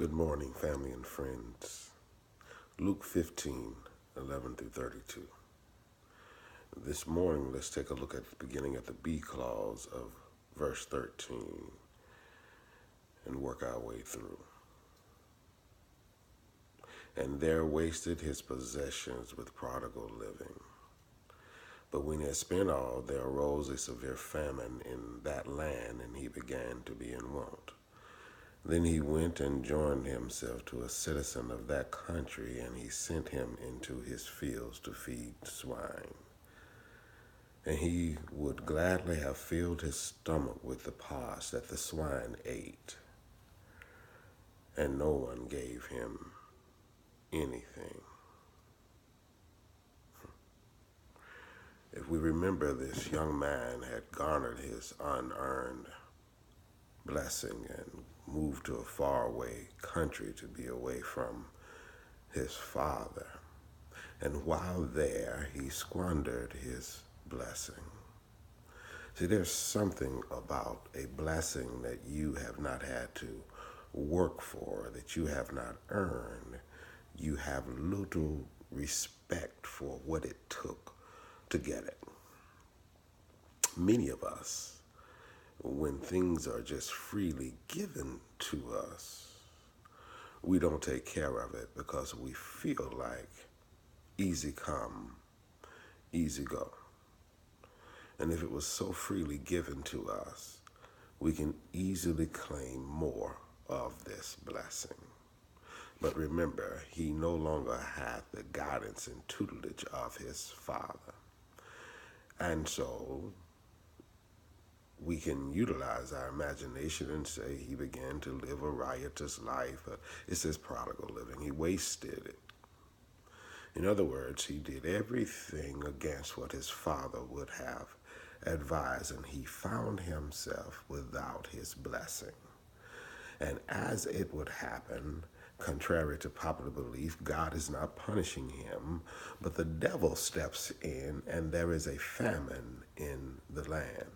Good morning, family and friends. Luke 15:11 through 32. This morning, let's take a look at the beginning at the B clause of verse 13 and work our way through. And there wasted his possessions with prodigal living. But when he had spent all, there arose a severe famine in that land, and he began to be in want. Then he went and joined himself to a citizen of that country, and he sent him into his fields to feed swine. And he would gladly have filled his stomach with the pods that the swine ate, and no one gave him anything. If we remember, this young man had garnered his unearned blessing and moved to a faraway country to be away from his father. And while there, he squandered his blessing. See, there's something about a blessing that you have not had to work for, that you have not earned. You have little respect for what it took to get it. Many of us, when things are just freely given to us, we don't take care of it because we feel like easy come, easy go. And if it was so freely given to us, we can easily claim more of this blessing. But remember, he no longer had the guidance and tutelage of his father. And so we can utilize our imagination and say he began to live a riotous life. It says prodigal living. He wasted it. In other words, he did everything against what his father would have advised, and he found himself without his blessing. And as it would happen, contrary to popular belief, God is not punishing him, but the devil steps in, and there is a famine in the land.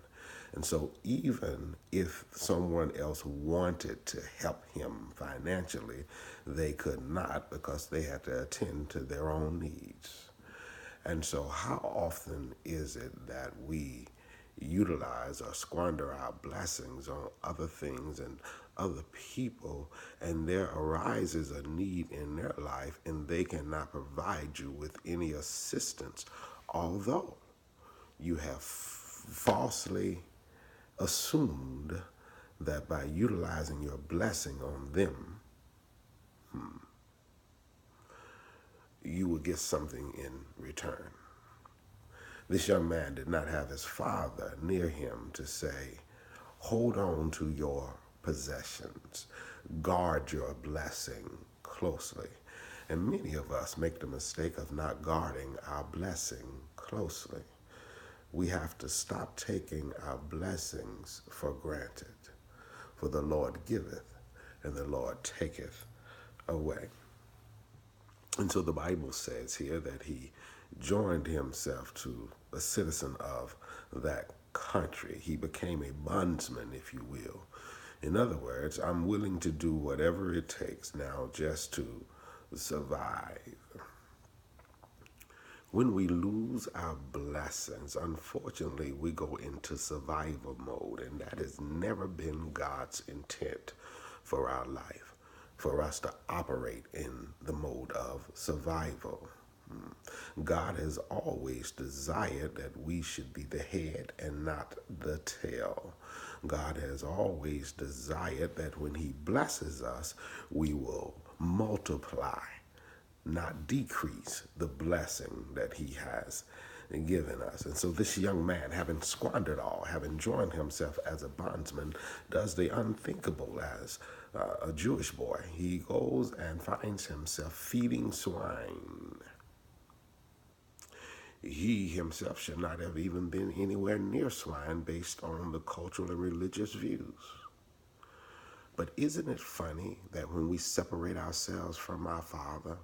And so even if someone else wanted to help him financially, they could not because they had to attend to their own needs. And so how often is it that we utilize or squander our blessings on other things and other people, and there arises a need in their life and they cannot provide you with any assistance, although you have falsely assumed that by utilizing your blessing on them, you will get something in return. This young man did not have his father near him to say, hold on to your possessions, guard your blessing closely. And many of us make the mistake of not guarding our blessing closely. We have to stop taking our blessings for granted. For the Lord giveth, and the Lord taketh away. And so the Bible says here that he joined himself to a citizen of that country. He became a bondsman, if you will. In other words, I'm willing to do whatever it takes now just to survive. When we lose our blessings, unfortunately, we go into survival mode, and that has never been God's intent for our life, for us to operate in the mode of survival. God has always desired that we should be the head and not the tail. God has always desired that when he blesses us, we will multiply, not decrease the blessing that he has given us. And so this young man, having squandered all, having joined himself as a bondsman, does the unthinkable as a Jewish boy. He goes and finds himself feeding swine. He himself should not have even been anywhere near swine based on the cultural and religious views. But isn't it funny that when we separate ourselves from our Father,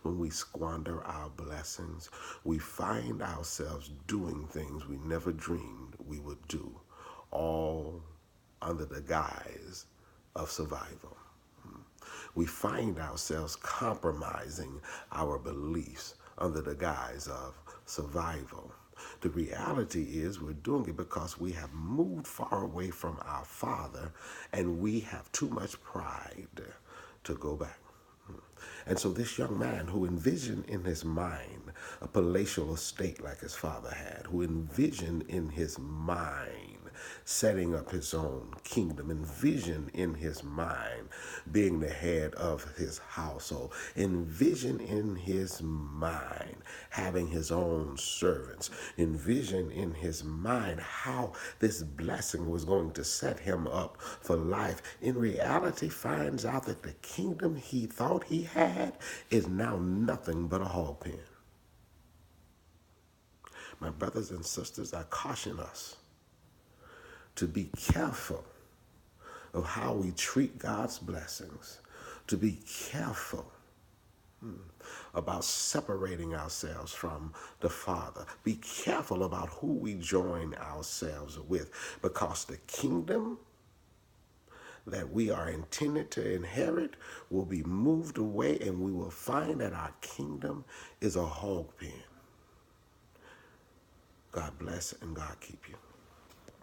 when we squander our blessings, we find ourselves doing things we never dreamed we would do, all under the guise of survival. we find ourselves compromising our beliefs under the guise of survival. The reality is we're doing it because we have moved far away from our Father and we have too much pride to go back. And so this young man who envisioned in his mind a palatial estate like his father had, who envisioned in his mind setting up his own kingdom, envisioned in his mind being the head of his household, envisioned in his mind having his own servants, envisioned in his mind how this blessing was going to set him up for life, in reality finds out that the kingdom he thought he had is now nothing but a hog pen. My brothers and sisters, I caution us to be careful of how we treat God's blessings, to be careful about separating ourselves from the Father. Be careful about who we join ourselves with, because the kingdom that we are intended to inherit will be moved away, and we will find that our kingdom is a hog pen. God bless and God keep you.